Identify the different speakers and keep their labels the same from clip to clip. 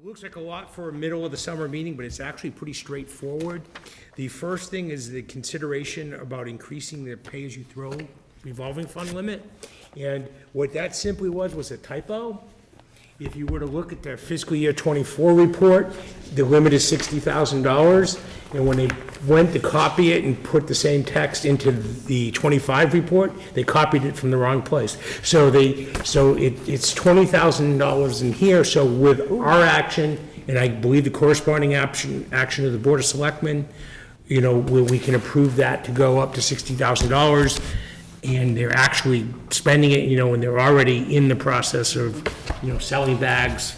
Speaker 1: Looks like a lot for a middle of the summer meeting, but it's actually pretty straightforward. The first thing is the consideration about increasing the pay-as-you-throw revolving fund limit. And what that simply was a typo. If you were to look at the fiscal year '24 report, the limit is $60,000. And when they went to copy it and put the same text into the '25 report, they copied it from the wrong place. So it's $20,000 in here. So with our action, and I believe the corresponding action of the Board of Selectmen, you know, where we can approve that to go up to $60,000. And they're actually spending it, you know, and they're already in the process of, you know, selling bags,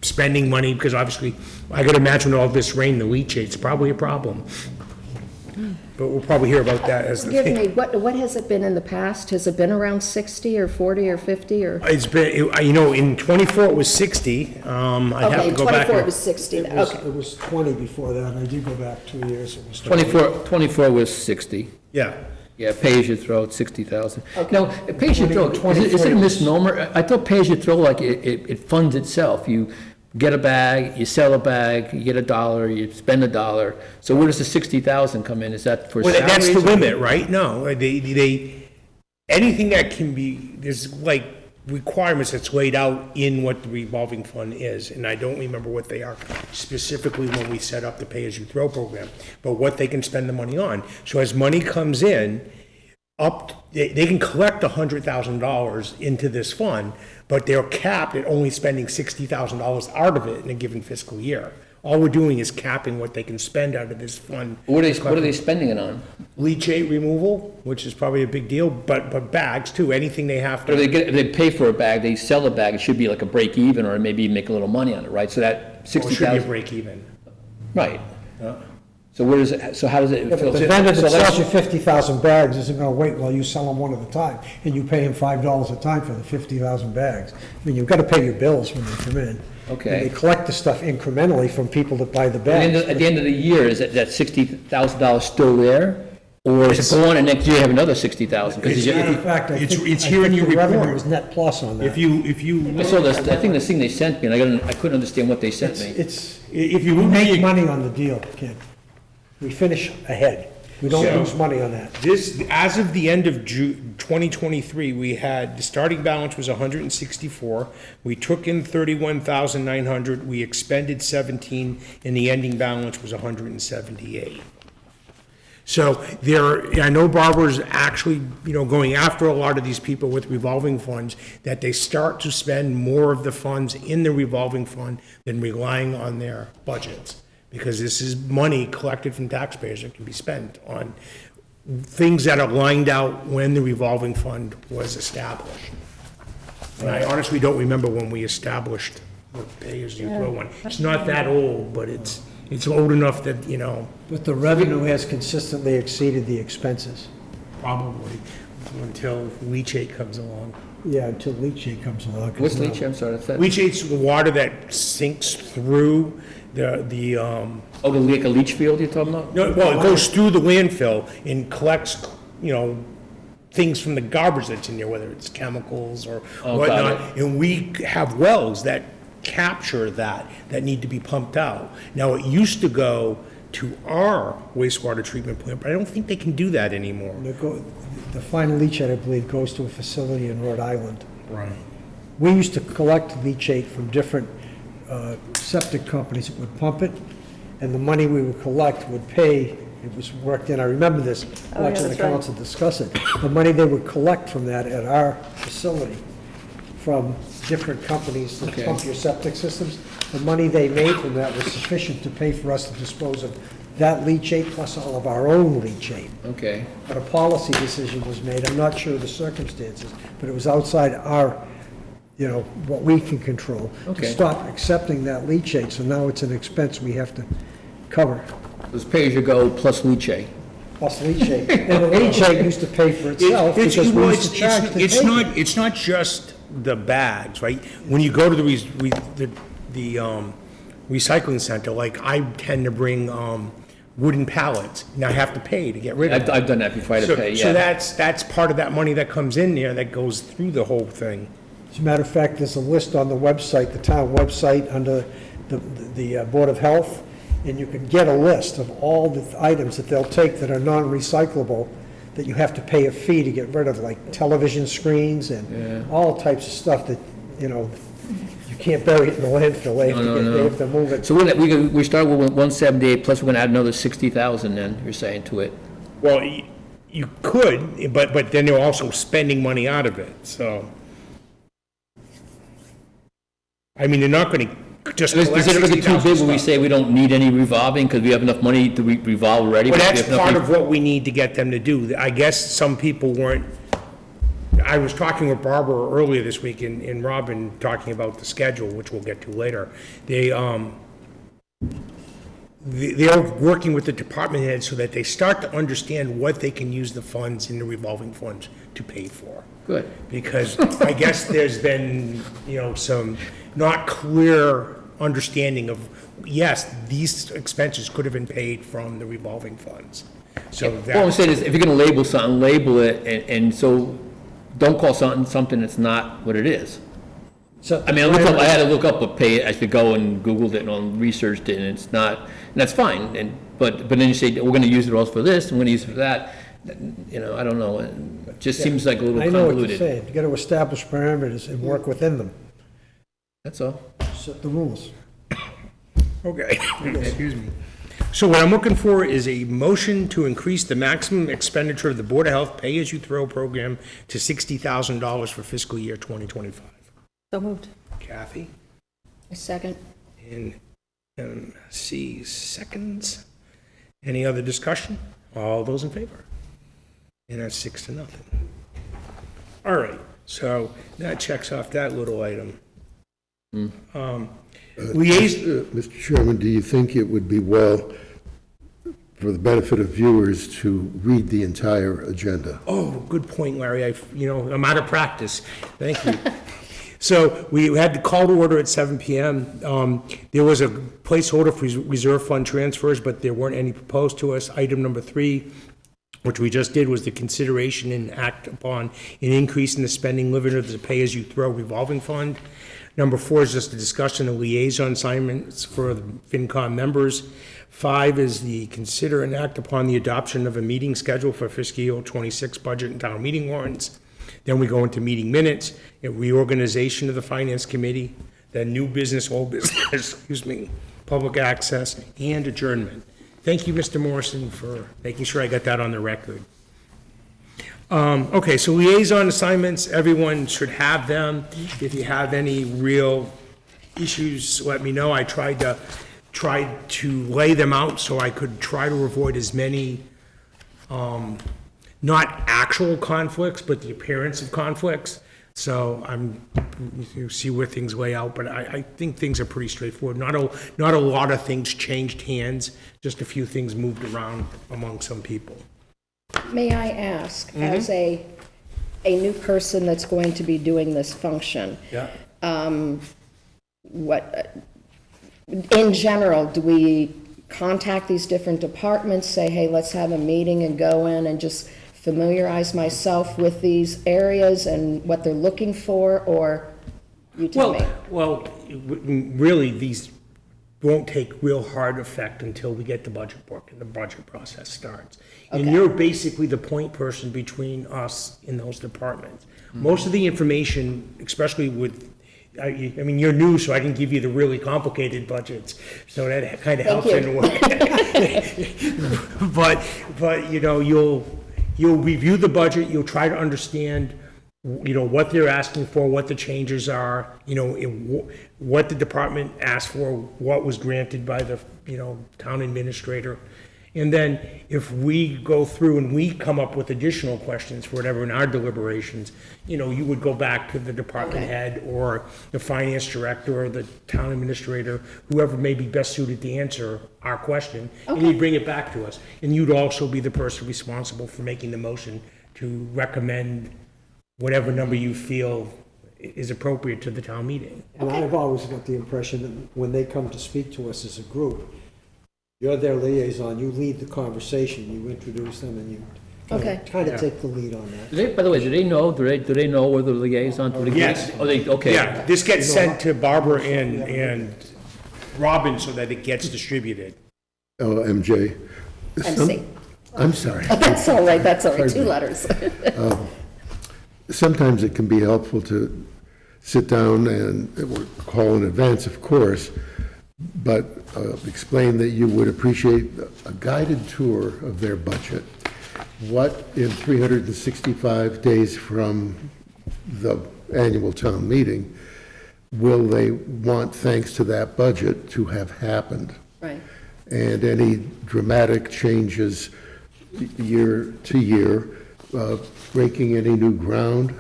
Speaker 1: spending money, because obviously, I gotta imagine with all this rain, the leachate's probably a problem. But we'll probably hear about that as the
Speaker 2: Forgive
Speaker 1: thing.
Speaker 2: me, what has it been in the past? Has it been around 60 or 40 or 50 or?
Speaker 1: It's been, you know, in '24 it was 60, I'd have
Speaker 2: Okay,
Speaker 1: to go back.
Speaker 2: 24 it
Speaker 1: and-
Speaker 2: was 60,
Speaker 3: It was,
Speaker 2: okay.
Speaker 3: it was 20 before that, and I did go back 2 years, it was 20.
Speaker 4: 24 was 60.
Speaker 1: Yeah,
Speaker 4: Yeah, pay-as-you-throw, it's 60,000.
Speaker 2: Okay.
Speaker 4: Now, pay-as-you-throw, is it a
Speaker 3: 20,
Speaker 4: misnomer? I thought pay-as-you-throw, like, it funds itself. You get a bag, you sell a bag, you get $1, you spend $1. So where does the 60,000 come in? Is that for
Speaker 1: well,
Speaker 4: salaries?
Speaker 1: that's the
Speaker 4: or-
Speaker 1: limit, right? No, anything that can be, there's like requirements that's laid out in what the revolving fund is, and I don't remember what they are specifically when we set up the pay-as-you-throw program, but what they can spend the money on. So as money comes in, they can collect $100,000 into this fund, but they're capped at only spending $60,000 out of it in a given fiscal year. All we're doing is capping what they can spend out of this fund.
Speaker 4: What are they spending it on?
Speaker 1: Leachate removal, which is probably a big deal, but bags too, anything they have
Speaker 4: Or
Speaker 1: to.
Speaker 4: if they pay for a bag, they sell a bag, it should be like a break even, or maybe make a little money on it, right? So that
Speaker 1: Well, it should be a
Speaker 4: 60,000,
Speaker 1: break even.
Speaker 4: right. So where does it, so how does it?
Speaker 3: Yeah, but the
Speaker 4: so
Speaker 3: vendor that
Speaker 4: let's-
Speaker 3: sells you 50,000 bags isn't gonna wait while you sell them one at a time, and you pay him $5 a time for the 50,000 bags. I mean, you've gotta pay your bills when they come in.
Speaker 4: Okay.
Speaker 3: And they collect the stuff incrementally from people that buy the
Speaker 4: At the end
Speaker 3: bags.
Speaker 4: of- at the end of the year, is that $60,000 still there? Or is it go on and next year have another 60,000?
Speaker 1: It's-
Speaker 3: As a matter of fact, I
Speaker 1: It's-
Speaker 3: think,
Speaker 1: it's here in your
Speaker 3: the revenue
Speaker 1: report.
Speaker 3: was net plus on that.
Speaker 1: If you,
Speaker 4: I saw this, I think this thing they sent me, and I couldn't understand what they sent me.
Speaker 1: if you
Speaker 3: We
Speaker 1: move
Speaker 3: make money on the deal, Ken. We finish ahead. We don't
Speaker 1: So-
Speaker 3: lose money on that.
Speaker 1: this, as of the end of June 2023, we had, the starting balance was 164. We took in 31,900, we expended 17, and the ending balance was 178. So I know Barbara's actually, you know, going after a lot of these people with revolving funds, that they start to spend more of the funds in the revolving fund than relying on their budgets. Because this is money collected from taxpayers that can be spent on things that are lined out when the revolving fund was established. And I honestly don't remember when we established the pay-as-you-throw one. It's not that old, but it's old enough that, you know,
Speaker 3: But the revenue has consistently exceeded the expenses.
Speaker 1: probably until leachate comes along.
Speaker 3: Yeah, until leachate comes along. 'cause
Speaker 4: What's
Speaker 3: now-
Speaker 4: leach, I'm sorry, that's that,
Speaker 1: Leachate's the water that sinks through
Speaker 4: oh, like a leach field you're talking about?
Speaker 1: no, well, it goes through the landfill and collects, you know, things from the garbage that's in there, whether it's chemicals or
Speaker 4: Oh, got
Speaker 1: whatnot. And we have wells that capture that need to be pumped out. Now, it used to go to our wastewater treatment plant, but I don't think they can do that anymore.
Speaker 3: The final leachate, I believe, goes to a facility in Rhode Island.
Speaker 1: Right.
Speaker 3: We used to collect leachate from different septic companies that would pump it, and the money we would collect would pay, it was worked in, I remember this,
Speaker 2: yeah,
Speaker 3: watching the
Speaker 2: that's right.
Speaker 3: council discuss it. The money they would collect from that at our facility, from different companies that
Speaker 4: Okay.
Speaker 3: pump your septic systems, the money they made from that was sufficient to pay for us to dispose of that leachate plus all of our own leachate.
Speaker 4: Okay,
Speaker 3: But a policy decision was made, I'm not sure of the circumstances, but it was outside our, you know, what we can control.
Speaker 4: Okay.
Speaker 3: To stop accepting that leachate, so now it's an expense we have to cover,
Speaker 4: it's pay-as-you-go plus leachate.
Speaker 3: plus leachate. And the leachate used to pay for itself
Speaker 1: It's,
Speaker 3: because we
Speaker 1: well,
Speaker 3: used to charge to
Speaker 1: it's
Speaker 3: take
Speaker 1: not,
Speaker 3: it.
Speaker 1: it's not just the bags, right? When you go to the recycling center, like I tend to bring, wooden pallets, and I have to pay to get rid of them.
Speaker 4: I've done that before, I had to pay,
Speaker 1: So
Speaker 4: yeah.
Speaker 1: that's part of that money that comes in there that goes through the whole thing.
Speaker 3: As a matter of fact, there's a list on the website, the town website, under the Board of Health, and you can get a list of all the items that they'll take that are non-recyclable, that you have to pay a fee to get rid of, like television screens and all types of stuff that, you know, you can't bury it in the landfill, they have to move it.
Speaker 4: So we start with 178, plus we're gonna add another 60,000 then, you're saying, to it.
Speaker 1: Well, you could, but then you're also spending money out of it, so. I mean, they're not gonna just collect
Speaker 4: Is it ever too big
Speaker 1: 60,000
Speaker 4: when we
Speaker 1: stuff.
Speaker 4: say we don't need any revolving, because we have enough money to revolve already?
Speaker 1: Well,
Speaker 4: We
Speaker 1: that's
Speaker 4: have enough
Speaker 1: part of what we need to get them to do. I guess some people weren't, I was talking with Barbara earlier this week and Robin talking about the schedule, which we'll get to later. They're working with the department heads so that they start to understand what they can use the funds in the revolving funds to pay for.
Speaker 4: Good.
Speaker 1: Because I guess there's been, you know, some not clear understanding of, yes, these expenses could have been paid from the revolving funds. So
Speaker 4: All I'm
Speaker 1: that,
Speaker 4: saying is, if you're gonna label something, label it, and so, don't call something that's not what it is.
Speaker 3: So-
Speaker 4: I mean, I had to look up a pay, I should go and Googled it and researched it, and it's not, and that's fine, but then you say, we're gonna use it all for this, and we're gonna use it for that, you know, I don't know, it just seems like a little
Speaker 3: I know what you're
Speaker 4: convoluted.
Speaker 3: saying, you got to establish parameters and work within them,
Speaker 4: That's all.
Speaker 3: set the rules.
Speaker 1: okay, excuse me. So what I'm looking for is a motion to increase the maximum expenditure of the Board of Health pay-as-you-throw program to $60,000 for fiscal year 2025.
Speaker 2: So moved.
Speaker 1: Kathy?
Speaker 2: A second.
Speaker 1: And C, seconds. Any other discussion? All those in favor? And that's 6-0. All right, so that checks off that little item. Liaison,
Speaker 5: Mr. Chairman, do you think it would be well, for the benefit of viewers, to read the entire agenda?
Speaker 1: oh, good point, Larry. I'm out of practice. Thank you. So we had the call to order at 7 PM. There was a placeholder for reserve fund transfers, but there weren't any proposed to us. Item number 3, which we just did, was the consideration and act upon an increase in the spending limit of the pay-as-you-throw revolving fund. Number 4 is just a discussion of liaison assignments for the FinCom members. 5 is the consider and act upon the adoption of a meeting schedule for fiscal year 26 budget and town meeting warrants. Then we go into meeting minutes, a reorganization of the finance committee, then new business, old business, excuse me, public access, and adjournment. Thank you, Mr. Morrison, for making sure I got that on the record. Okay, so liaison assignments, everyone should have them. If you have any real issues, let me know. I tried to lay them out so I could try to avoid as many, not actual conflicts, but the appearance of conflicts. So you see where things lay out, but I think things are pretty straightforward. Not a lot of things changed hands, just a few things moved around among some people.
Speaker 2: May I ask, as a new person that's going to be doing this function,
Speaker 1: Yeah.
Speaker 2: what, in general, do we contact these different departments, say, hey, let's have a meeting and go in and just familiarize myself with these areas and what they're looking for, or you tell me?
Speaker 1: Well, really, these won't take real hard effect until we get the budget book and the budget process starts. And
Speaker 2: Okay.
Speaker 1: you're basically the point person between us and those departments. Most of the information, especially with, I mean, you're new, so I can give you the really complicated budgets, so that kind of helps in a way. But, you'll review the budget, you'll try to understand, what they're asking for, what the changes are, what the department asked for, what was granted by the, town administrator. And then if we go through and we come up with additional questions for whatever in our deliberations, you would go back to the department
Speaker 2: Okay.
Speaker 1: head or the finance director or the town administrator, whoever may be best suited to answer our question, and you'd bring it back to us. And you'd also be the person responsible for making the motion to recommend whatever number you feel is appropriate to the town meeting.
Speaker 3: And I've always got the impression that when they come to speak to us as a group, you're their liaison, you lead the conversation, you introduce them, and you
Speaker 2: Okay.
Speaker 3: kind of take the lead on that.
Speaker 4: Do they, by the way, do they know whether the liaison to the gate?
Speaker 1: Yes.
Speaker 4: Oh, they, okay.
Speaker 1: Yeah, this gets sent to Barbara and Robin so that it gets distributed.
Speaker 5: Oh, MJ.
Speaker 2: MC.
Speaker 5: I'm sorry.
Speaker 2: That's all right, that's all right, 2 letters.
Speaker 5: Sometimes it can be helpful to sit down and call in advance, of course, but explain that you would appreciate a guided tour of their budget. What in 365 days from the annual town meeting will they want, thanks to that budget, to have happened?
Speaker 2: Right.
Speaker 5: And any dramatic changes year to year, breaking any new ground?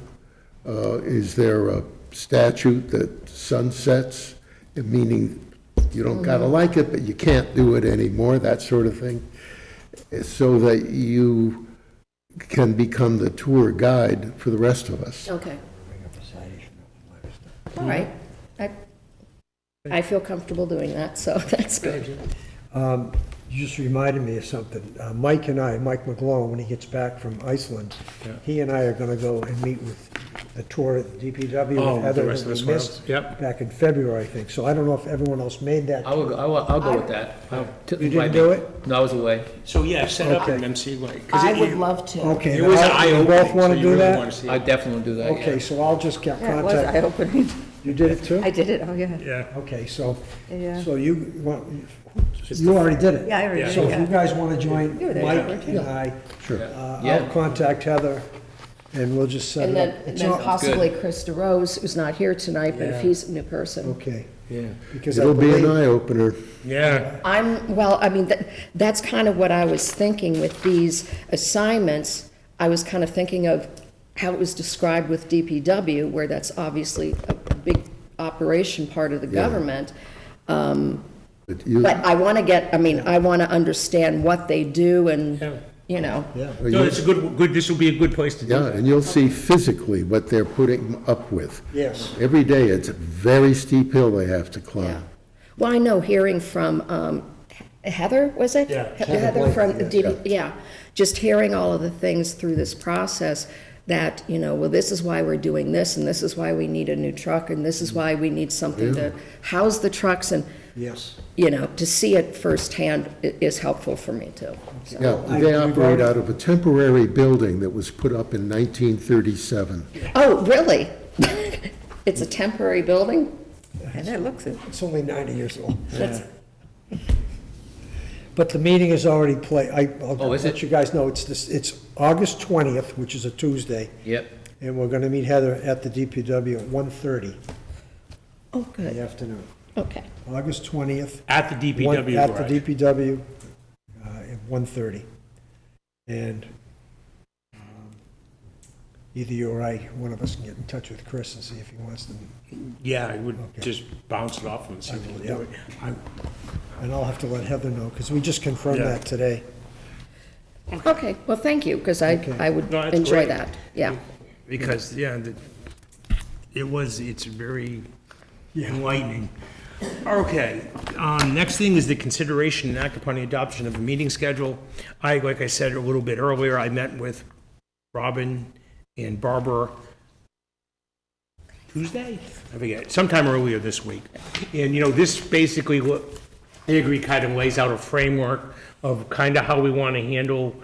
Speaker 5: Is there a statute that sunsets, meaning you don't gotta like it, but you can't do it anymore, that sort of thing? So that you can become the tour guide for the rest of us.
Speaker 2: Okay. All right. I feel comfortable doing that, so that's good.
Speaker 3: You just reminded me of something. Mike McGlone, when he gets back from Iceland, he and I are gonna go and meet with the tour at the DPW
Speaker 1: Oh,
Speaker 3: with
Speaker 1: the
Speaker 3: Heather
Speaker 1: rest
Speaker 3: that
Speaker 1: of
Speaker 3: we
Speaker 1: us will.
Speaker 3: missed
Speaker 1: Yep.
Speaker 3: back in February, I think. So I don't know if everyone else made that.
Speaker 4: I will, I'll go with that.
Speaker 3: You didn't do it?
Speaker 4: No, I was away.
Speaker 1: So, yeah, set up an
Speaker 3: Okay.
Speaker 1: MC like.
Speaker 2: I would love to.
Speaker 3: Okay.
Speaker 1: It was
Speaker 3: now, you
Speaker 1: eye-opening.
Speaker 3: both want
Speaker 1: so
Speaker 3: to
Speaker 1: you
Speaker 3: do
Speaker 1: really wanna
Speaker 3: that?
Speaker 1: see
Speaker 4: I
Speaker 1: it.
Speaker 4: definitely will do that,
Speaker 3: Okay,
Speaker 4: yeah.
Speaker 3: so I'll just get
Speaker 6: Yeah, it was
Speaker 3: contact.
Speaker 6: eye-opening.
Speaker 3: You did it too?
Speaker 6: I did it, oh, yeah.
Speaker 1: Yeah.
Speaker 3: Okay, so,
Speaker 6: Yeah.
Speaker 3: so you want, you already did it?
Speaker 6: Yeah, I already
Speaker 1: Yeah.
Speaker 6: did,
Speaker 3: So if you
Speaker 6: yeah.
Speaker 3: guys want to join
Speaker 6: You were there,
Speaker 3: Mike
Speaker 6: weren't
Speaker 3: and I,
Speaker 5: Sure.
Speaker 3: I'll
Speaker 4: Yeah.
Speaker 3: contact Heather and we'll just set
Speaker 2: And
Speaker 3: it
Speaker 2: then,
Speaker 3: up.
Speaker 2: and
Speaker 3: It's
Speaker 2: then
Speaker 3: all-
Speaker 2: possibly Chris DeRose, who's not here tonight, but if he's a new person.
Speaker 3: Okay,
Speaker 4: Yeah.
Speaker 3: because I
Speaker 5: It'll be an
Speaker 3: believe,
Speaker 5: eye-opener.
Speaker 1: Yeah.
Speaker 2: Well, I mean, that's kind of what I was thinking with these assignments. I was kind of thinking of how it was described with DPW, where that's obviously a big operation part of the government.
Speaker 5: But you,
Speaker 2: But I want to I want to understand what they do and, you know.
Speaker 3: yeah.
Speaker 1: No, it's a good, this will be a good place to do
Speaker 5: yeah,
Speaker 1: that.
Speaker 5: and you'll see physically what they're putting up with.
Speaker 3: Yes.
Speaker 5: Every day, it's a very steep hill they have to
Speaker 2: Yeah.
Speaker 5: climb.
Speaker 2: Well, I know hearing from Heather, was it?
Speaker 1: Yeah.
Speaker 2: Heather from
Speaker 3: Blake,
Speaker 2: DD, yeah. Just hearing all of the things through this process that, you know, well, this is why we're doing this, and this is why we need a new truck, and this is why we need something to house the trucks, and,
Speaker 3: Yes.
Speaker 2: you know, to see it firsthand is helpful for me, too. So-
Speaker 5: Yeah, they operate out of a temporary building that was put up in 1937.
Speaker 2: Oh, really? It's a temporary building?
Speaker 6: And it looks it.
Speaker 3: It's only 90 years old. But the meeting is already I'll
Speaker 4: Oh, is
Speaker 3: let
Speaker 4: it?
Speaker 3: you guys know, it's August 20th, which is a Tuesday,
Speaker 4: Yep.
Speaker 3: and we're going to meet Heather at the DPW at 1:30
Speaker 2: Oh,
Speaker 3: in the
Speaker 2: good,
Speaker 3: afternoon.
Speaker 2: okay.
Speaker 3: August 20th.
Speaker 1: At the DPW
Speaker 3: At the
Speaker 1: garage.
Speaker 3: DPW at 1:30. And either you or I, one of us can get in touch with Chris and see if he wants to,
Speaker 1: Yeah, I would just bounce it off him and see if he can do it.
Speaker 3: and I'll have to let Heather know, because we just confirmed
Speaker 1: Yeah.
Speaker 3: that today.
Speaker 2: Okay, well, thank you, because I would
Speaker 1: No, that's
Speaker 2: enjoy
Speaker 1: great.
Speaker 2: that, yeah.
Speaker 1: Because, yeah, it's very enlightening. Okay, next thing is the consideration and act upon the adoption of a meeting schedule. Like I said a little bit earlier, I met with Robin and Barbara Tuesday? I forget, sometime earlier this week. And, you know, this basically, what I agree, kind of lays out a framework of kind of how we want to handle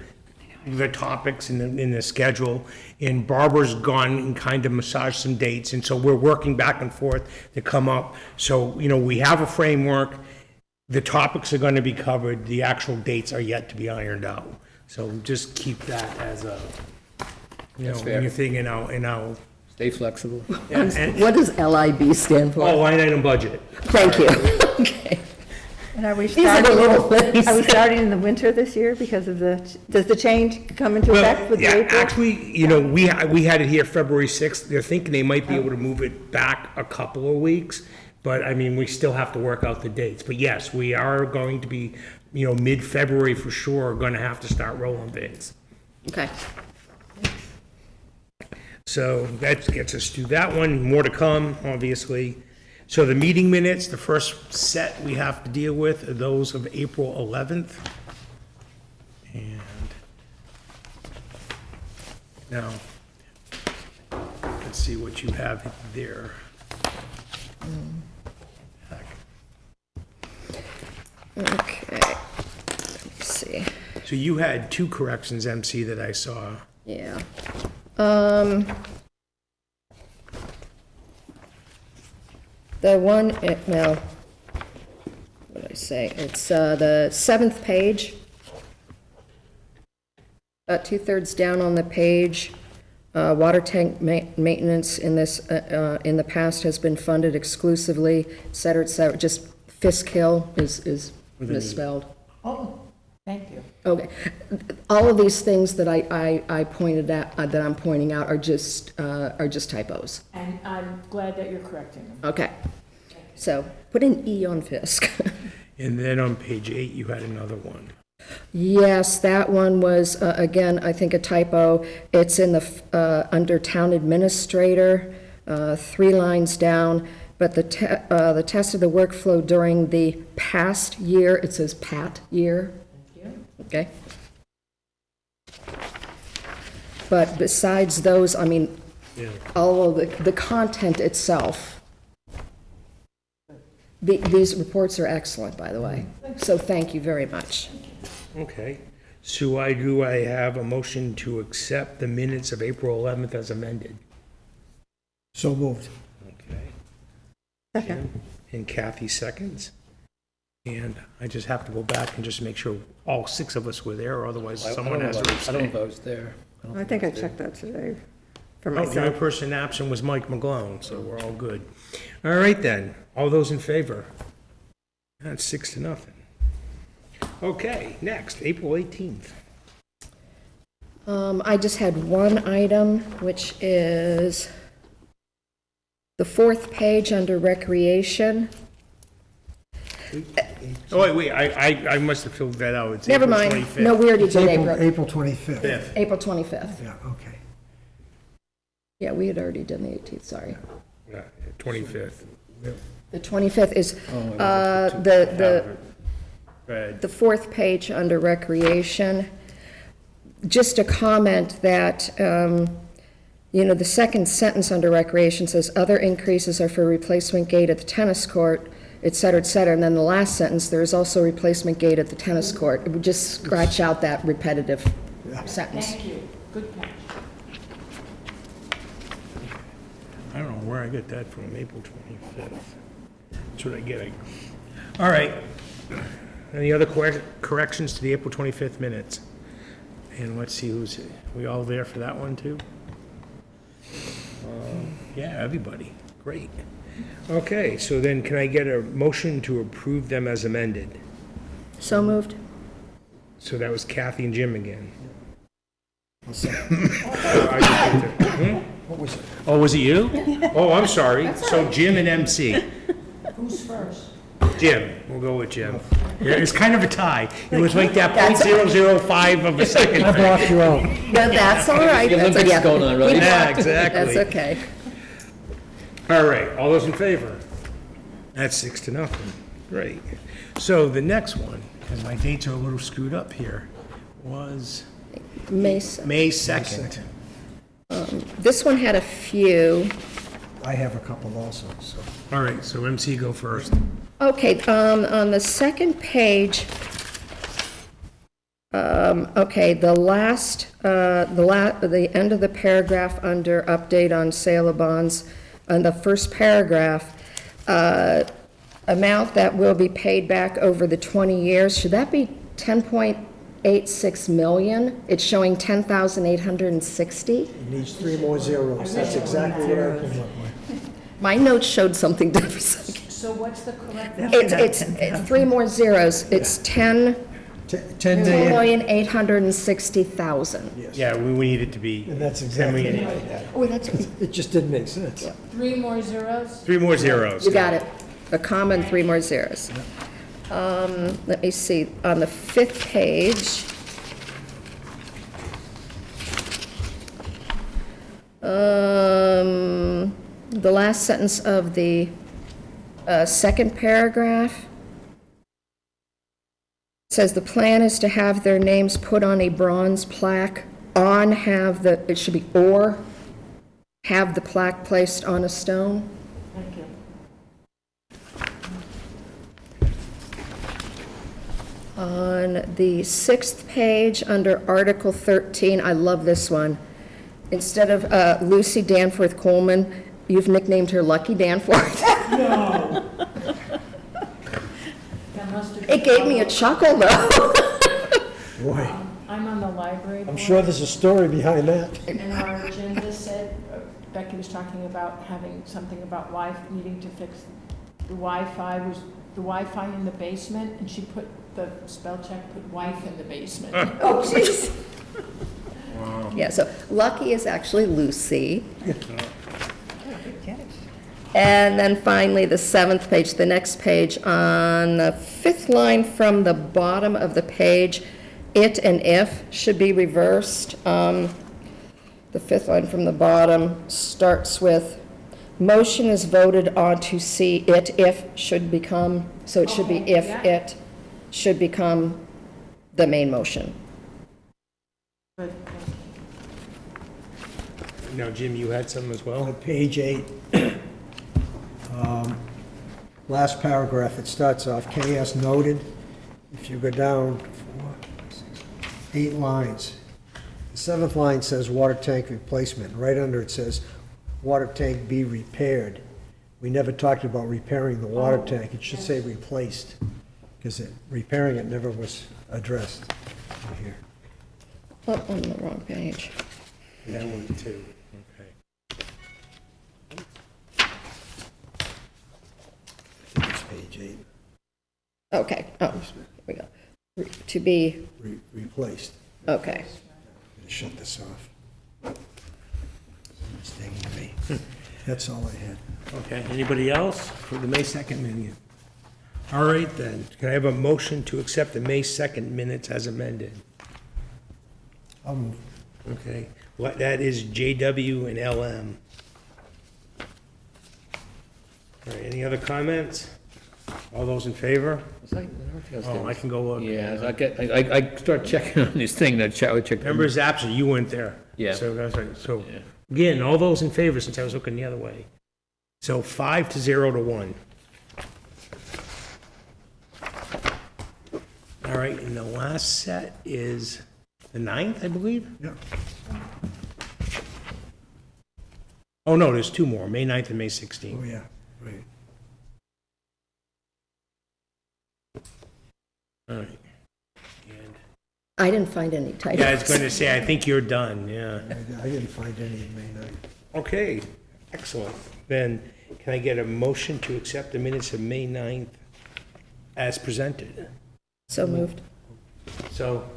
Speaker 1: the topics in the schedule. And Barbara's gone and kind of massaged some dates, and so we're working back and forth to come up. So, you know, we have a framework, the topics are going to be covered, the actual dates are yet to be ironed out. So just keep that as a, you know,
Speaker 4: That's
Speaker 1: when
Speaker 4: fair.
Speaker 1: you're thinking out.
Speaker 4: Stay flexible.
Speaker 2: What does LIB stand for?
Speaker 1: Oh, line item budget.
Speaker 2: Thank you. Okay.
Speaker 6: And are we
Speaker 2: These are the
Speaker 6: starting,
Speaker 2: little things.
Speaker 6: are we starting in the winter this year because of does the change come into effect with
Speaker 1: yeah,
Speaker 6: April?
Speaker 1: actually, you know, we had it here February 6th. They're thinking they might be able to move it back a couple of weeks, but I mean, we still have to work out the dates. But yes, we are going to be, you know, mid-February for sure, going to have to start rolling bids.
Speaker 2: Okay.
Speaker 1: So that gets us to that one. More to come, obviously. So the meeting minutes, the first set we have to deal with are those of April 11th. And Now, let's see what you have there.
Speaker 2: Okay, let me see,
Speaker 1: So you had two corrections, MC, that I saw.
Speaker 2: yeah. The one, no, what did I say? It's the 7th page. About 2/3 down on the page, water tank maintenance in this, in the past has been funded exclusively, et cetera, just Fisk-Hill is misspelled.
Speaker 7: Oh, thank you.
Speaker 2: Okay. All of these things that I pointed out, that I'm pointing out are just typos.
Speaker 7: And I'm glad that you're correcting them.
Speaker 2: Okay. So put an E on Fisk.
Speaker 1: And then on page 8, you had another one.
Speaker 2: Yes, that one was, again, I think a typo. It's in the, under Town Administrator, 3 lines down, but the test of the workflow during the past year, it says PAT year. Okay? But besides those, I mean,
Speaker 1: Yeah.
Speaker 2: all of the content itself, these reports are excellent, by the way, so thank you very much.
Speaker 1: Okay. So I have a motion to accept the minutes of April 11th as amended.
Speaker 3: So moved.
Speaker 1: Okay.
Speaker 6: Second.
Speaker 1: And Kathy seconds. And I just have to go back and just make sure all 6 of us were there, or otherwise someone has to
Speaker 4: I don't know
Speaker 1: abstain.
Speaker 4: if I was there.
Speaker 6: I think I checked that today for
Speaker 1: Oh, the only
Speaker 6: myself.
Speaker 1: person absent was Mike McGlone, so we're all good. All right then, all those in favor? That's 6-0. Okay, next, April 18th.
Speaker 2: I just had one item, which is the 4th page under recreation.
Speaker 1: Oh, wait, I must have filled that out. It's
Speaker 2: Never
Speaker 1: April
Speaker 2: mind,
Speaker 1: 25th.
Speaker 2: no, we already
Speaker 3: It's
Speaker 2: did
Speaker 3: April,
Speaker 2: April,
Speaker 3: April 25th.
Speaker 1: Fifth.
Speaker 2: April 25th.
Speaker 3: Yeah, okay.
Speaker 2: Yeah, we had already done the 18th, sorry.
Speaker 1: Yeah, 25th.
Speaker 2: The 25th is,
Speaker 1: Go ahead.
Speaker 2: the 4th page under recreation. Just a comment that, the second sentence under recreation says, "Other increases are for replacement gate at the tennis court," et cetera, et cetera. And then the last sentence, "There is also replacement gate at the tennis court." It would just scratch out that repetitive sentence.
Speaker 7: Thank you. Good catch.
Speaker 1: I don't know where I get that from, April 25th. That's what I get. All right. Any other corrections to the April 25th minutes? And let's see we all there for that one too? Yeah, everybody. Great. Okay, so then can I get a motion to approve them as amended?
Speaker 2: So moved?
Speaker 1: So that was Kathy and Jim again.
Speaker 3: What was it?
Speaker 1: Oh, was it you? Oh, I'm sorry. So Jim and MC.
Speaker 7: Who's first?
Speaker 1: Jim, we'll go with Jim. Yeah, it's kind of a tie. It was like that .005 of a second.
Speaker 3: I brought your own.
Speaker 2: No, that's all right.
Speaker 4: The
Speaker 2: That's-
Speaker 4: Olympics
Speaker 2: yeah.
Speaker 4: going on, right?
Speaker 1: Yeah, exactly.
Speaker 2: That's okay.
Speaker 1: All right, all those in favor? That's 6-0. Great. So the next one, because my dates are a little screwed up here, was
Speaker 2: Mason.
Speaker 1: May 2nd.
Speaker 2: This one had a few.
Speaker 3: I have a couple also, so.
Speaker 1: All right, so MC, go first.
Speaker 2: Okay, on the second page, okay, the end of the paragraph under update on sale of bonds, on the first paragraph, amount that will be paid back over the 20 years, should that be 10.86 million? It's showing 10,860.
Speaker 3: It needs 3 more zeros. That's exactly what I came up with.
Speaker 2: My notes showed something different.
Speaker 7: So what's the correct?
Speaker 2: It's 3 more zeros. It's 10
Speaker 3: 10 million,
Speaker 2: 10,860,000.
Speaker 1: Yeah, we need it to be.
Speaker 3: and that's
Speaker 1: 10
Speaker 3: exactly
Speaker 1: million.
Speaker 3: what I had.
Speaker 2: Oh, that's,
Speaker 3: It just didn't make sense.
Speaker 7: 3 more zeros?
Speaker 1: 3 more zeros.
Speaker 2: you got it. A comma and 3 more zeros. Let me see, on the 5th page. The last sentence of the second paragraph says the plan is to have their names put on a bronze plaque on have the, it should be or have the plaque placed on a stone.
Speaker 7: Thank you.
Speaker 2: On the 6th page, under Article 13, I love this one. Instead of Lucy Danforth Coleman, you've nicknamed her Lucky Danforth.
Speaker 7: That must have.
Speaker 2: It gave me a chuckle, though.
Speaker 3: Boy,
Speaker 7: I'm on the library
Speaker 3: I'm
Speaker 7: board.
Speaker 3: sure there's a story behind that.
Speaker 7: And our agenda said, Becky was talking about having something about needing to fix the Wi-Fi, was the Wi-Fi in the basement, and she put, the spell check put wife in the basement.
Speaker 2: Oh, jeez. Yeah, so Lucky is actually Lucy. And then finally, the 7th page, the next page, on the 5th line from the bottom of the page, it and if should be reversed. The 5th line from the bottom starts with, motion is voted on to see it if should become, so it should be
Speaker 7: Okay,
Speaker 2: if
Speaker 7: yeah.
Speaker 2: it should become the main motion.
Speaker 7: But,
Speaker 1: Now, Jim, you had some as well?
Speaker 3: On page 8, last paragraph, it starts off, KS noted. If you go down 8 lines, the 7th line says water tank replacement. Right under it says water tank be repaired. We never talked about repairing the water tank. It should say replaced, because repairing it never was addressed here.
Speaker 2: Oh, on the wrong page.
Speaker 1: That one too, okay.
Speaker 3: It's page 8,
Speaker 2: Okay, oh, here we go. To be,
Speaker 3: replaced.
Speaker 2: okay.
Speaker 3: Shut this off. It's taking me. That's all I had.
Speaker 1: Okay, anybody else for the May 2nd meeting? All right then, can I have a motion to accept the May 2nd minutes as amended?
Speaker 3: I'll move.
Speaker 1: Okay, what, that is JW and LM. All right, any other comments? All those in favor? Oh, I can go look.
Speaker 4: Yeah, I start checking on this thing, that chat, I check.
Speaker 1: Members absent, you weren't there.
Speaker 4: Yeah.
Speaker 1: So, that's right. So,
Speaker 4: Yeah.
Speaker 1: again, all those in favor, since I was looking the other way. So 5-0-1. All right, and the last set is the 9th, I believe?
Speaker 3: Yeah.
Speaker 1: Oh, no, there's 2 more, May 9th and May 16th.
Speaker 3: Oh, yeah, right.
Speaker 1: All right. And,
Speaker 2: I didn't find any typos.
Speaker 1: yeah, I was going to say, I think you're done, yeah.
Speaker 3: I didn't find any in May 9th.
Speaker 1: Okay, excellent. Then, can I get a motion to accept the minutes of May 9th as presented?
Speaker 2: So moved.
Speaker 1: So,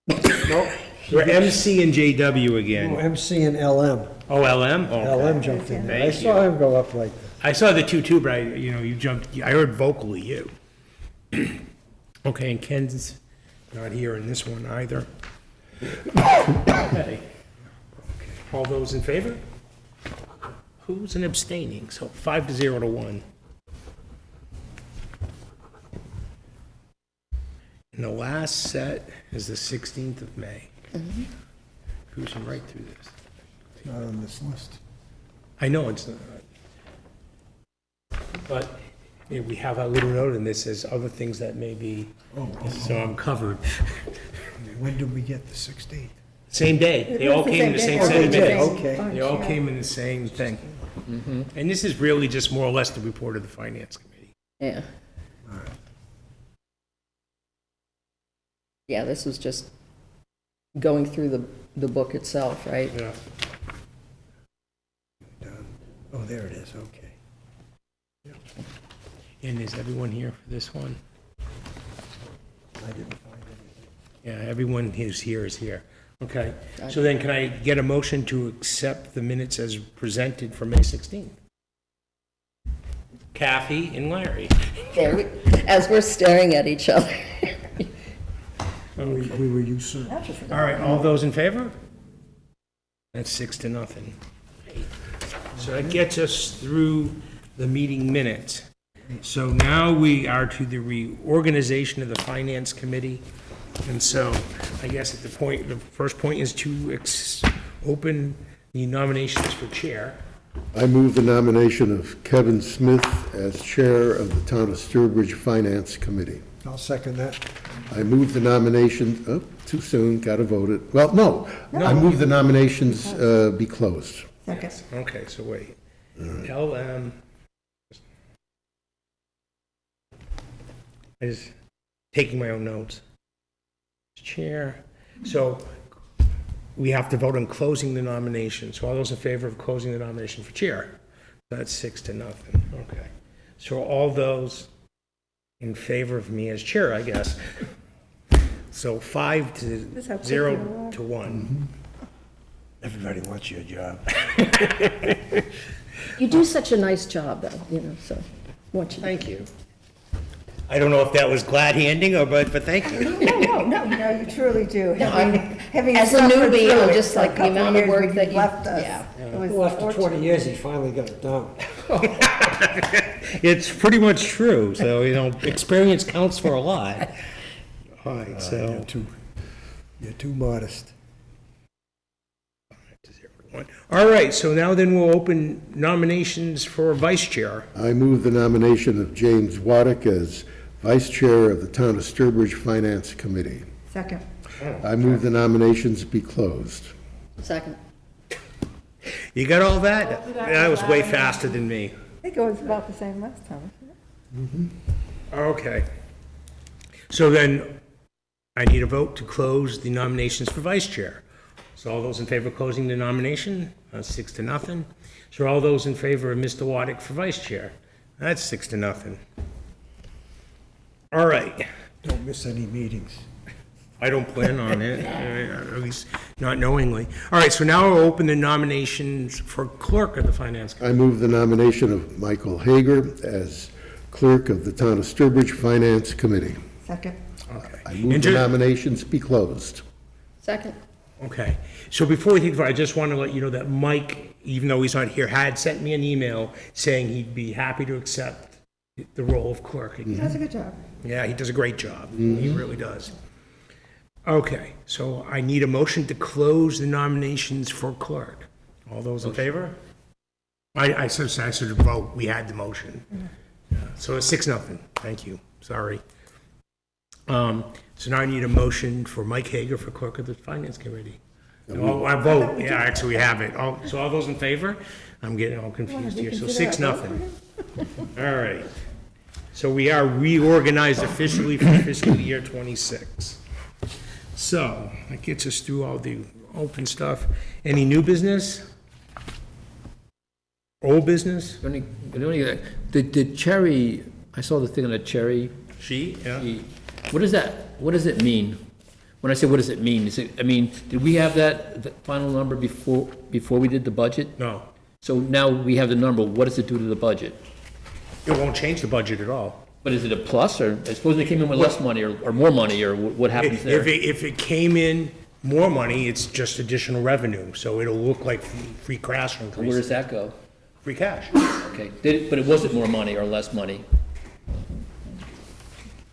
Speaker 1: no, we're MC and JW
Speaker 3: Oh,
Speaker 1: again.
Speaker 3: MC and LM.
Speaker 1: Oh, LM? Oh,
Speaker 3: LM jumped in there. I
Speaker 1: Thank
Speaker 3: saw him go up like that.
Speaker 1: I saw the 2 too, but you jumped, I heard vocally you. Okay, and Ken's not here in this one either. Okay. All those in favor? Who's an abstaining? So 5-0-1. And the last set is the 16th of May. Cruising right through this.
Speaker 3: It's not on this list.
Speaker 1: I know it's not. But we have a little note in this says other things that may be, so I'm covered.
Speaker 3: When did we get the 16th?
Speaker 1: Same day. They all came in the same
Speaker 3: Oh,
Speaker 1: set
Speaker 3: they
Speaker 1: of
Speaker 3: did,
Speaker 1: minutes.
Speaker 3: okay.
Speaker 1: They all came in the same thing. And this is really just more or less the report of the Finance Committee.
Speaker 2: Yeah. Yeah, this was just going through the book itself, right?
Speaker 1: Yeah.
Speaker 3: Done. Oh, there it is, okay.
Speaker 1: And is everyone here for this one?
Speaker 3: I didn't find anything.
Speaker 1: Yeah, everyone who's here is here. Okay. So then can I get a motion to accept the minutes as presented for May 16th? Kathy and Larry.
Speaker 2: There as we're staring at each other.
Speaker 3: We were you, sir.
Speaker 1: All right, all those in favor? That's 6-0. So that gets us through the meeting minutes. So now we are to the reorganization of the Finance Committee. And so, I guess at the first point is to open the nominations for chair.
Speaker 5: I move the nomination of Kevin Smith as Chair of the Town of Sturbridge Finance Committee.
Speaker 3: I'll second that.
Speaker 5: I move the nomination, oh, too soon, gotta vote it. Well, no, I move the nominations be closed.
Speaker 6: Second.
Speaker 1: Okay, so wait. I was taking my own notes. Chair, so we have to vote on closing the nomination. So all those in favor of closing the nomination for chair? That's 6-0, okay. So all those in favor of me as chair, I guess. So 5-0 to 1.
Speaker 3: Everybody wants your job.
Speaker 2: You do such a nice job, though, so, want you.
Speaker 1: Thank you. I don't know if that was glad handing or, but thank you.
Speaker 6: No, you truly do. Having
Speaker 2: As a
Speaker 6: suffered
Speaker 2: newbie,
Speaker 6: through
Speaker 2: I'm
Speaker 6: it
Speaker 2: just
Speaker 6: for a
Speaker 2: like the
Speaker 6: couple
Speaker 2: amount of
Speaker 6: years
Speaker 2: work
Speaker 6: when
Speaker 2: that
Speaker 6: you
Speaker 2: you.
Speaker 6: left us.
Speaker 2: Yeah.
Speaker 6: It was
Speaker 3: Well, after
Speaker 6: unfortunate.
Speaker 3: 20 years, he finally got it done.
Speaker 1: It's pretty much true, so, experience counts for a lot. All right, so.
Speaker 3: You're too modest.
Speaker 1: All right, so now then we'll open nominations for vice chair.
Speaker 5: I move the nomination of James Waddick as Vice Chair of the Town of Sturbridge Finance Committee.
Speaker 6: Second.
Speaker 5: I move the nominations be closed.
Speaker 2: Second.
Speaker 1: You got all that? That was way faster than me.
Speaker 6: I think it was about the same last time.
Speaker 1: Okay. So then, I need a vote to close the nominations for vice chair. So all those in favor of closing the nomination? That's 6-0. So all those in favor of Mr. Waddick for vice chair? That's 6-0. All right.
Speaker 3: Don't miss any meetings.
Speaker 1: I don't plan on it, at least not knowingly. All right, so now we'll open the nominations for clerk of the finance committee.
Speaker 5: I move the nomination of Michael Hager as Clerk of the Town of Sturbridge Finance Committee.
Speaker 6: Second.
Speaker 1: Okay.
Speaker 5: I move
Speaker 1: And
Speaker 5: the
Speaker 1: ju-
Speaker 5: nominations be closed.
Speaker 2: Second.
Speaker 1: Okay, so before we take the vote, I just want to let you know that Mike, even though he's not here, had sent me an email saying he'd be happy to accept the role of clerk again.
Speaker 6: That's a good job.
Speaker 1: Yeah, he does a great job. He really does. Okay, so I need a motion to close the nominations for clerk. All those in favor? I should vote, we had the motion. Yeah, so it's 6-0, thank you, sorry. So now I need a motion for Mike Hager for clerk of the finance committee. Oh, I vote, yeah, actually, we have it. So all those in favor? I'm getting all confused here, so 6-0. All right. So we are reorganized officially for fiscal year '26. So that gets us through all the open stuff. Any new business? Old business?
Speaker 4: The cherry, I saw the thing on the cherry.
Speaker 1: She? Yeah.
Speaker 4: What does it mean? When I say what does it mean, did we have that final number before we did the budget?
Speaker 1: No,
Speaker 4: So now we have the number, what does it do to the budget?
Speaker 1: it won't change the budget at all.
Speaker 4: But is it a plus, or I suppose they came in with less money, or more money, or what happens there?
Speaker 1: If it came in more money, it's just additional revenue, so it'll look like free cash
Speaker 4: Where
Speaker 1: increase.
Speaker 4: does that go?
Speaker 1: Free cash.
Speaker 4: Okay, but it wasn't more money or less money?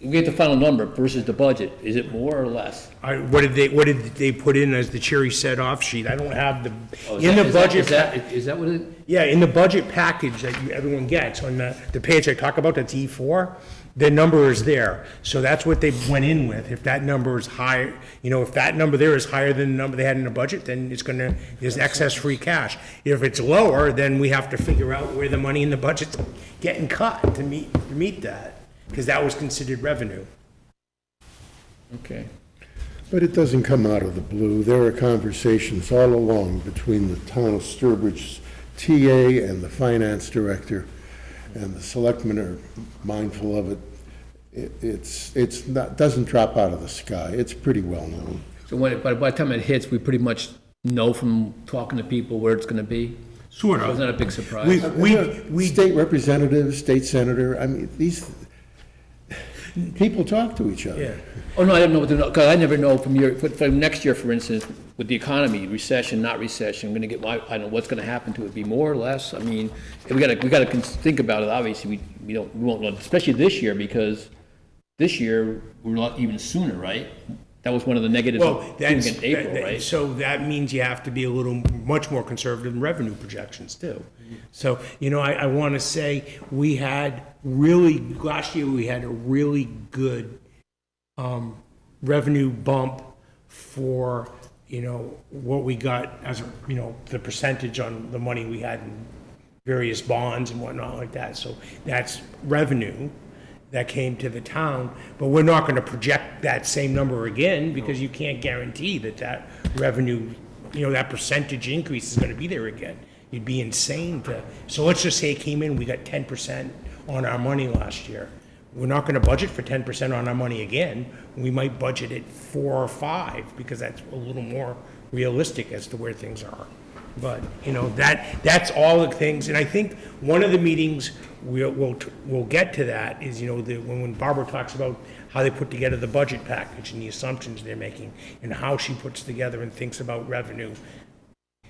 Speaker 4: We get the final number versus the budget, is it more or less?
Speaker 1: What did they put in as the cherry set off sheet? I don't have the,
Speaker 4: Oh,
Speaker 1: in the budget.
Speaker 4: Is that what it?
Speaker 1: Yeah, in the budget package that everyone gets, on the page I talk about, that's E4, the number is there. So that's what they went in with. If that number is high, if that number there is higher than the number they had in the budget, then there's excess free cash. If it's lower, then we have to figure out where the money in the budget's getting cut to meet that, because that was considered revenue.
Speaker 4: Okay.
Speaker 5: But it doesn't come out of the blue. There are conversations all along between the Town of Sturbridge's TA and the finance director, and the selectmen are mindful of it. It's not, doesn't drop out of the sky. It's pretty well known.
Speaker 4: So by the time it hits, we pretty much know from talking to people where it's gonna be?
Speaker 1: Sort
Speaker 4: So it's
Speaker 1: of.
Speaker 4: not a big surprise?
Speaker 1: We
Speaker 5: State representative, state senator, I mean, these, people talk to each other.
Speaker 1: yeah.
Speaker 4: Oh, no, I don't know, because I never know from next year, for instance, with the economy, recession, not recession, I'm gonna get I don't know what's gonna happen to it, be more or less? I mean, we gotta think about it, obviously, we won't know, especially this year, because this year, we're not even sooner, right? That was one of the negatives
Speaker 1: Well,
Speaker 4: of doing
Speaker 1: that's,
Speaker 4: it in April, right?
Speaker 1: so that means you have to be a little, much more conservative in revenue projections too. So, I want to say, we had really, last year, we had a really good revenue bump for, what we got as, the percentage on the money we had in various bonds and whatnot like that. So that's revenue that came to the town, but we're not going to project that same number again because you can't guarantee that revenue, that percentage increase is going to be there again. You'd be insane to, so let's just say it came in, we got 10% on our money last year. We're not going to budget for 10% on our money again. We might budget it 4 or 5 because that's a little more realistic as to where things are. But, that's all the things, and I think one of the meetings we'll get to that is, when Barbara talks about how they put together the budget package and the assumptions they're making, and how she puts together and thinks about revenue,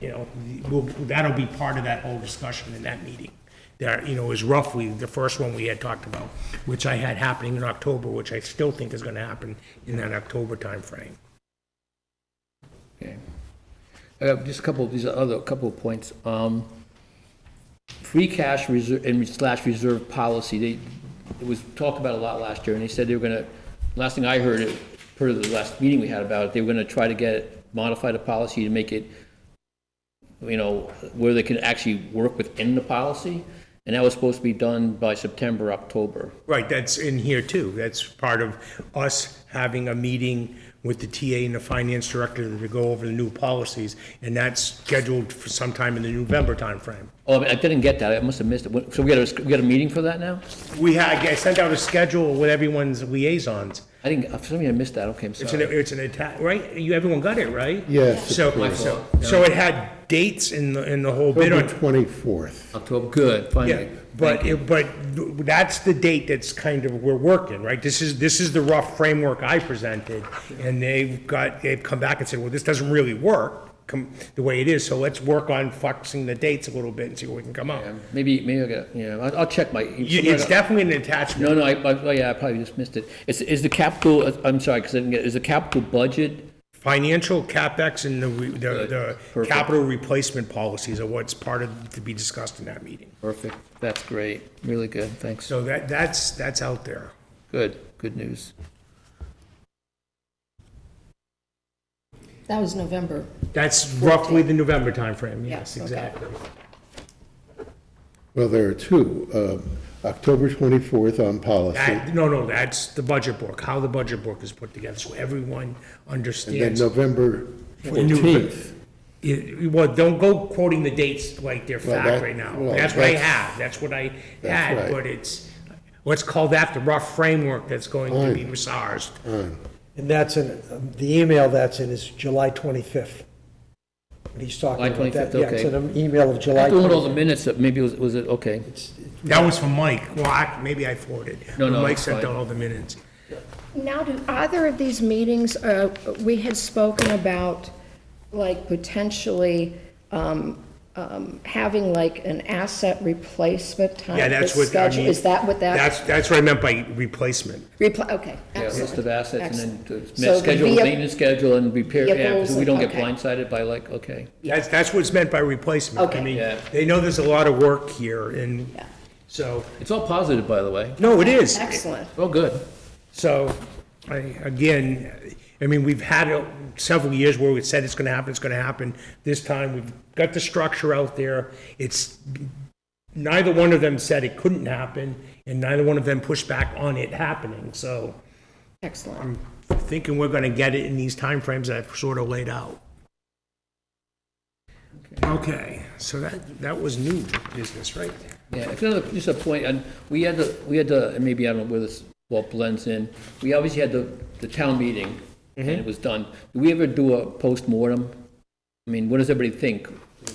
Speaker 1: that'll be part of that whole discussion in that meeting. That, is roughly the first one we had talked about, which I had happening in October, which I still think is gonna happen in that October timeframe.
Speaker 4: Okay. Just a couple, these are a couple of points. Free cash reserve and slash reserve policy, it was talked about a lot last year, and they said they were gonna, last thing I heard, per the last meeting we had about it, they were gonna try to modify the policy to make it, where they can actually work within the policy, and that was supposed to be done by September, October.
Speaker 1: Right, that's in here too. That's part of us having a meeting with the TA and the finance director to go over the new policies, and that's scheduled for sometime in the November timeframe.
Speaker 4: Oh, I didn't get that, I must have missed it. So we got a meeting for that now?
Speaker 1: I sent out a schedule with everyone's liaisons.
Speaker 4: I didn't, for some reason I missed that, okay, I'm sorry.
Speaker 1: It's an attack, right? Everyone got it, right?
Speaker 5: Yes.
Speaker 1: So,
Speaker 4: My
Speaker 1: so,
Speaker 4: fault.
Speaker 1: so it had dates in the whole bid
Speaker 5: October
Speaker 1: on.
Speaker 5: 24th.
Speaker 4: October, good,
Speaker 1: Yeah,
Speaker 4: finally.
Speaker 1: but that's the date that's kind of, we're working, right? This is the rough framework I presented, and they've come back and said, well, this doesn't really work the way it is, so let's work on flexing the dates a little bit and see what we can come up.
Speaker 4: Maybe I got, I'll check my.
Speaker 1: It's definitely an attachment.
Speaker 4: No, I probably just missed it. Is the capital, I'm sorry, because I didn't get, is the capital budget?
Speaker 1: Financial CapEx and the
Speaker 4: Perfect.
Speaker 1: capital replacement policies are what's part of, to be discussed in that meeting.
Speaker 4: Perfect, that's great, really good, thanks.
Speaker 1: So that's out there.
Speaker 4: Good news.
Speaker 2: That was November.
Speaker 1: That's roughly the November timeframe, yes,
Speaker 2: Yeah, okay.
Speaker 1: exactly.
Speaker 5: Well, there are two, October 24th on policy,
Speaker 1: No, that's the budget book, how the budget book is put together, so everyone
Speaker 5: and then
Speaker 1: understands.
Speaker 5: November
Speaker 1: When you-
Speaker 5: 14th.
Speaker 1: Well, don't go quoting the dates like they're
Speaker 5: Well,
Speaker 1: fact
Speaker 5: that-
Speaker 1: right now.
Speaker 5: well,
Speaker 1: That's what I
Speaker 5: that's-
Speaker 1: have, that's what I
Speaker 5: That's
Speaker 1: had,
Speaker 5: right.
Speaker 1: but it's, let's call that the rough framework that's going to be
Speaker 5: Fine.
Speaker 1: massaged.
Speaker 3: And that's in, the email that's in is July 25th. And he's talking
Speaker 4: July
Speaker 3: about that.
Speaker 4: 25th,
Speaker 3: Yeah, it's
Speaker 4: okay.
Speaker 3: in an email of July
Speaker 4: I doing all the
Speaker 3: 25th.
Speaker 4: minutes, maybe was it, okay.
Speaker 1: That was from Mike, well, maybe I forwarded.
Speaker 4: No,
Speaker 1: Mike
Speaker 4: it's
Speaker 1: sent
Speaker 4: fine.
Speaker 1: out all the minutes.
Speaker 2: Now, do either of these meetings, we had spoken about, like, potentially having like an asset replacement type
Speaker 1: Yeah, that's what, I
Speaker 2: schedule?
Speaker 1: mean.
Speaker 2: Is that what that?
Speaker 1: That's what I meant by replacement.
Speaker 2: Okay,
Speaker 4: Yeah, list
Speaker 2: excellent.
Speaker 4: of assets and
Speaker 2: Excellent.
Speaker 4: then
Speaker 2: So the
Speaker 4: schedule,
Speaker 2: vehi-
Speaker 4: maintenance schedule and repair, yeah,
Speaker 2: Vehicles
Speaker 4: so we don't get
Speaker 2: and- okay.
Speaker 4: blindsided by like, okay.
Speaker 1: That's what's meant by replacement. I
Speaker 2: Okay.
Speaker 1: mean,
Speaker 4: Yeah.
Speaker 1: they know there's a lot of work here, and
Speaker 2: Yeah.
Speaker 1: so,
Speaker 4: It's all positive, by the way,
Speaker 1: no, it is.
Speaker 2: Excellent.
Speaker 4: all good.
Speaker 1: So, we've had several years where we said it's gonna happen. This time, we've got the structure out there. Neither one of them said it couldn't happen, and neither one of them pushed back on it happening. So
Speaker 2: Excellent.
Speaker 1: I'm thinking we're gonna get it in these timeframes that I've sort of laid out. Okay, so that was new business, right?
Speaker 4: Yeah, it's another, just a point, and we had the, and maybe I don't know where this well blends in, we obviously had the town meeting, and it was done. Do we ever do a post-mortem? I mean, what does everybody think?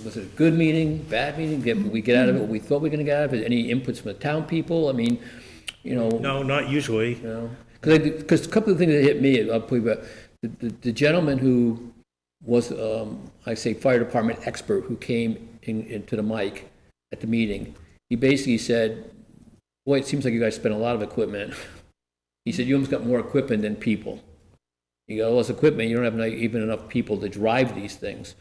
Speaker 4: Was it a good meeting, bad meeting? Did we get out of it what we thought we were gonna get out of it? Any inputs from the town people? I mean,
Speaker 1: No, not usually.
Speaker 4: Because a couple of things that hit me, I'll put you back. The gentleman who was, I say, fire department expert who came into the mic at the meeting, he basically said, boy, it seems like you guys spent a lot of equipment. He said, you almost got more equipment than people. You got all this equipment, you don't have even enough people to drive these things.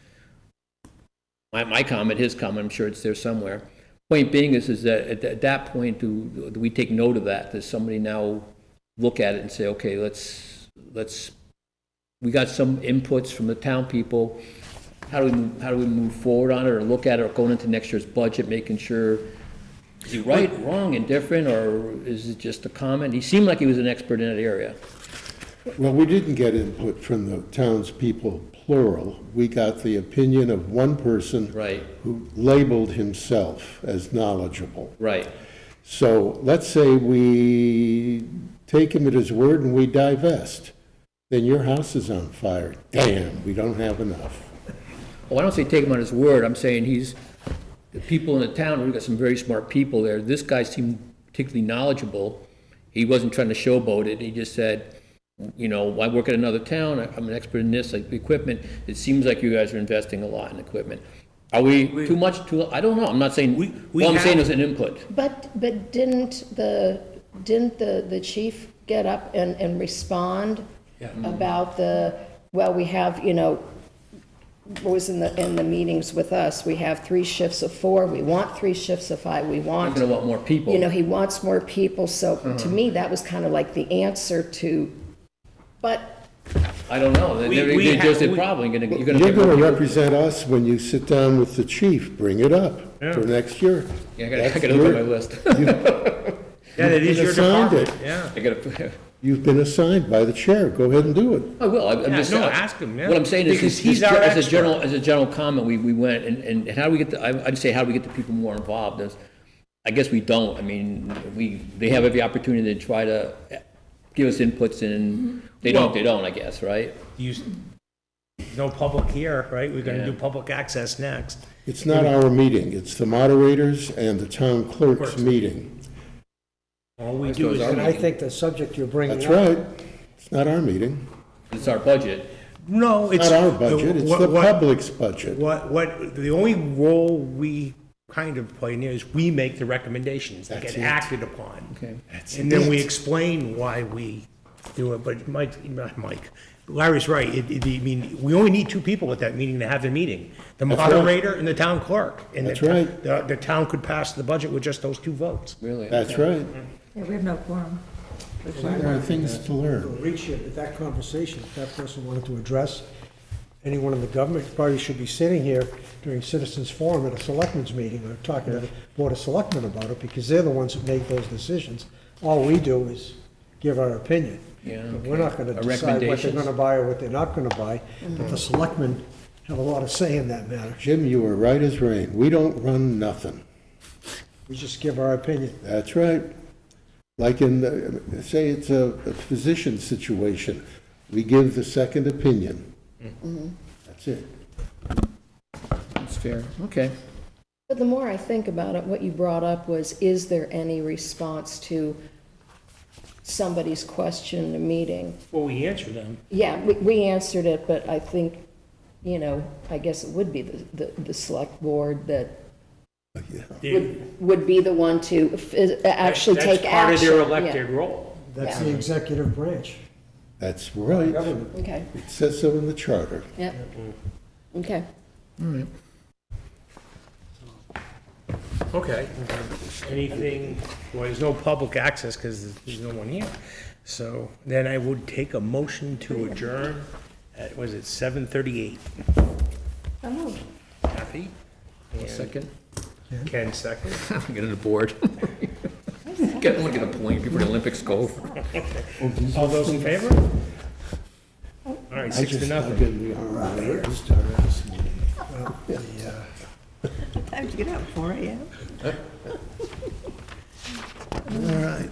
Speaker 4: My comment, his comment, I'm sure it's there somewhere. Point being is that at that point, do we take note of that? Does somebody now look at it and say, okay, let's, we got some inputs from the town people. How do we move forward on it, or look at it, or going into next year's budget, making sure, is he right, wrong, indifferent, or is it just a comment? He seemed like he was an expert in that area.
Speaker 5: Well, we didn't get input from the townspeople, plural. We got the opinion of one person.
Speaker 4: Right.
Speaker 5: Who labeled himself as knowledgeable.
Speaker 4: Right.
Speaker 5: So let's say we take him at his word and we divest. Then your house is on fire. Damn, we don't have enough.
Speaker 4: Oh, I don't say take him on his word, I'm saying the people in the town, we've got some very smart people there. This guy seemed particularly knowledgeable. He wasn't trying to showboat it, he just said, you know, I work at another town, I'm an expert in this, like equipment. It seems like you guys are investing a lot in equipment. Are we too much, I don't know, I'm not saying,
Speaker 1: we
Speaker 4: all I'm saying
Speaker 1: have-
Speaker 4: is an input.
Speaker 2: But didn't the chief get up and respond about well, we have, you know, what was in the meetings with us, we have 3 shifts of 4, we want 3 shifts of 5, we
Speaker 4: You're
Speaker 2: want,
Speaker 4: gonna want more people.
Speaker 2: you know, he wants more people, so to me, that was kind of like the answer to, but
Speaker 4: I don't know,
Speaker 1: We
Speaker 4: they're
Speaker 1: have-
Speaker 4: just a
Speaker 1: we-
Speaker 4: problem, you're gonna
Speaker 5: You're
Speaker 4: get more
Speaker 5: gonna
Speaker 4: people.
Speaker 5: represent us when you sit down with the chief, bring it up for next year.
Speaker 4: Yeah, I
Speaker 5: That's
Speaker 4: gotta look at my
Speaker 5: your-
Speaker 4: list.
Speaker 1: Yeah, that is
Speaker 5: You've
Speaker 1: your
Speaker 5: assigned
Speaker 1: department,
Speaker 5: it.
Speaker 1: yeah.
Speaker 4: I gotta,
Speaker 5: You've been assigned by the chair, go ahead and do it.
Speaker 4: I will, I'm
Speaker 1: Yeah,
Speaker 4: just.
Speaker 1: no, ask him, yeah.
Speaker 4: What I'm saying is,
Speaker 1: Because he's our
Speaker 4: as a
Speaker 1: expert.
Speaker 4: general comment, we went, and how do we get I'd say, how do we get the people more involved? I guess we don't, I mean, they have every opportunity to try to give us inputs, and they don't, I guess, right?
Speaker 1: No public here, right? We're gonna
Speaker 4: Yeah.
Speaker 1: do public access next.
Speaker 5: It's not our meeting, it's the moderators and the town clerk's meeting.
Speaker 1: All we do is.
Speaker 3: And I think the subject you're bringing up.
Speaker 5: That's right, it's not our meeting,
Speaker 4: It's our budget.
Speaker 1: No, it's.
Speaker 5: not our budget, it's the public's budget.
Speaker 1: The only role we kind of play in there is we make the recommendations that
Speaker 5: That's
Speaker 1: get
Speaker 5: it.
Speaker 1: acted upon.
Speaker 4: Okay.
Speaker 1: And then we
Speaker 5: it.
Speaker 1: explain why we do it, but Mike, Larry's right, I mean, we only need 2 people at that meeting to have the meeting. The
Speaker 5: That's right.
Speaker 1: moderator and the town clerk. And
Speaker 5: That's
Speaker 1: the-
Speaker 5: right.
Speaker 1: The town could pass the budget with just those 2 votes.
Speaker 4: Really?
Speaker 5: That's right,
Speaker 6: Yeah, we have no quorum.
Speaker 5: there are things to learn.
Speaker 3: Reach that conversation, if that person wanted to address anyone in the government, probably should be sitting here during citizens forum at a selectmen's meeting or talking to the board of selectmen about it, because they're the ones that make those decisions. All we do is give our opinion.
Speaker 4: Yeah,
Speaker 3: We're not gonna
Speaker 4: Our
Speaker 3: decide what they're
Speaker 4: recommendations.
Speaker 3: gonna buy or what they're not gonna buy, but the selectmen have a lot of say in that matter.
Speaker 5: Jim, you were right as rain, we don't run nothing.
Speaker 3: We just give our opinion.
Speaker 5: That's right. Like say it's a physician situation, we give the second opinion. That's it.
Speaker 4: That's fair, okay.
Speaker 2: But the more I think about it, what you brought up was, is there any response to somebody's question in a meeting?
Speaker 1: Well, we answer them.
Speaker 2: Yeah, we answered it, but I think, you know, I guess it would be the select board that would be the one to actually take action.
Speaker 1: That's part of their
Speaker 2: Yeah.
Speaker 1: elected role.
Speaker 3: That's
Speaker 2: Yeah.
Speaker 3: the executive branch.
Speaker 5: That's right.
Speaker 3: Government.
Speaker 2: Okay,
Speaker 5: It says so in the charter.
Speaker 2: yep, okay.
Speaker 1: Okay. Anything, well, there's no public access because there's no one here. So then I would take a motion to adjourn at, was it 7:38? Kathy? And
Speaker 4: Second,
Speaker 1: Ken second.
Speaker 4: I'm getting a board. I want to get a point before the Olympics go.
Speaker 1: All those in favor? All right, 6-0.
Speaker 6: Time to get up, 4 a.m.
Speaker 5: All right.